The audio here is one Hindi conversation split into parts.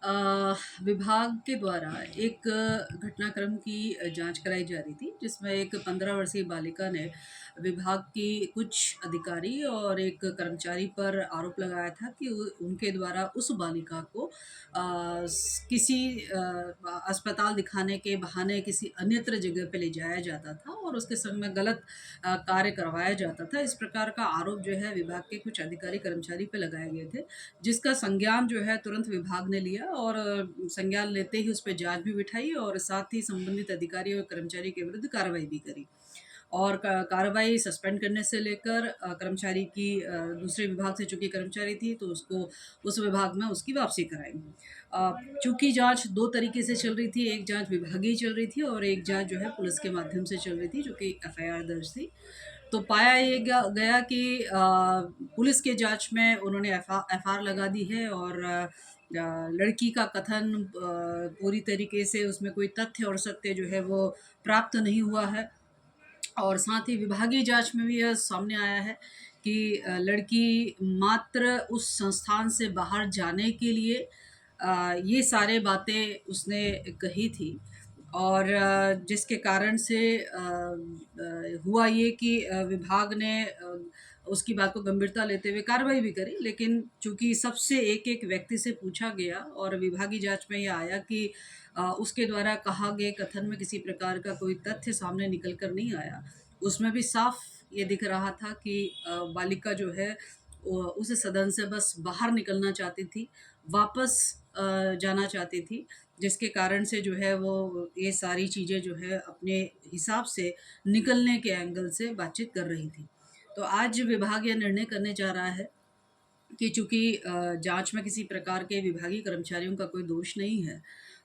विभाग के द्वारा एक घटनाक्रम की जांच कराई जा रही थी, जिसमें एक 15 वर्षीय बालिका ने विभाग की कुछ अधिकारी और एक कर्मचारी पर आरोप लगाया था कि उनके द्वारा उस बालिका को किसी अस्पताल दिखाने के बहाने किसी अन्यत्र जगह पे ले जाया जाता था और उसके संग में गलत कार्य करवाया जाता था। इस प्रकार का आरोप जो है विभाग के कुछ अधिकारी कर्मचारी पे लगाए गए थे, जिसका संज्ञान जो है तुरंत विभाग ने लिया और संज्ञान लेते ही उस पे जाँच भी बिठाई और साथ ही संबंधित अधिकारी और कर्मचारी के विरुद्ध कार्रवाई भी करी। और क कार्रवाई सस्पेंड करने से लेकर कर्मचारी की दूसरे विभाग से चूँकि कर्मचारी थी तो उसको उस विभाग में उसकी वापसी कराई। चूँकि जाँच 2 तरीके से चल रही थी, एक जाँच विभागीय चल रही थी और एक जाँच जो है पुलिस के माध्यम से चल रही थी, जो कि एफआईआर दर्ज थी। तो पाया ये गया कि पुलिस के जाँच में उन्होंने एफआर लगा दी है और लड़की का कथन पूरी तरीके से उसमें कोई तथ्य और सत्य जो है वो प्राप्त नहीं हुआ है। और साथ ही विभागीय जाँच में भी यह सामने आया है कि लड़की मात्र उस संस्थान से बाहर जाने के लिए ये सारे बातें उसने कही थी और जिसके कारण से हुआ ये कि विभाग ने उसकी बात को गंभीरता लेते हुए कार्रवाई भी करी, लेकिन चूँकि सबसे एक-एक व्यक्ति से पूछा गया और विभागीय जाँच में ये आया कि उसके द्वारा कहा गए कथन में किसी प्रकार का कोई तथ्य सामने निकल कर नहीं आया। उसमें भी साफ ये दिख रहा था कि बालिका जो है उस सदन से बस बाहर निकलना चाहती थी, वापस जाना चाहती थी, जिसके कारण से जो है वो ये सारी चीज़ें जो है अपने हिसाब से निकलने के एंगल से बातचीत कर रही थी। तो आज विभाग यह निर्णय करने जा रहा है कि चूँकि जाँच में किसी प्रकार के विभागीय कर्मचारियों का कोई दोष नहीं है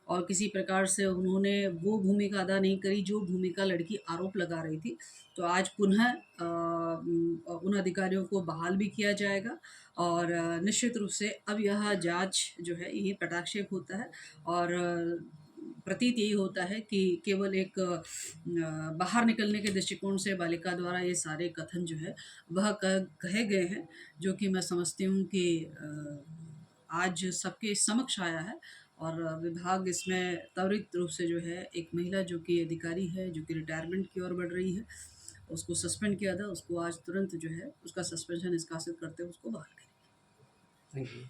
और किसी प्रकार से उन्होंने वो भूमिका अदा नहीं करी जो भूमिका लड़की आरोप लगा रही थी। तो आज पुनः उन अधिकारियों को बहाल भी किया जाएगा और निश्चित रूप से अब यह जाँच जो है ये कटाक्षेप होता है और प्रतीत यही होता है कि केवल एक बाहर निकलने के दृष्टिकोण से बालिका द्वारा ये सारे कथन जो है वह कहे गए हैं, जो कि मैं समझती हूँ कि आज सबके समक्ष आया है और विभाग इसमें त्वरित रूप से जो है एक महिला जो कि अधिकारी है, जो कि रिटायरमेंट की ओर बढ़ रही है, उसको सस्पेंड किया था, उसको आज तुरंत जो है उसका सस्पेंशन निष्कासित करते हुए उसको बहाल करें। Thank you.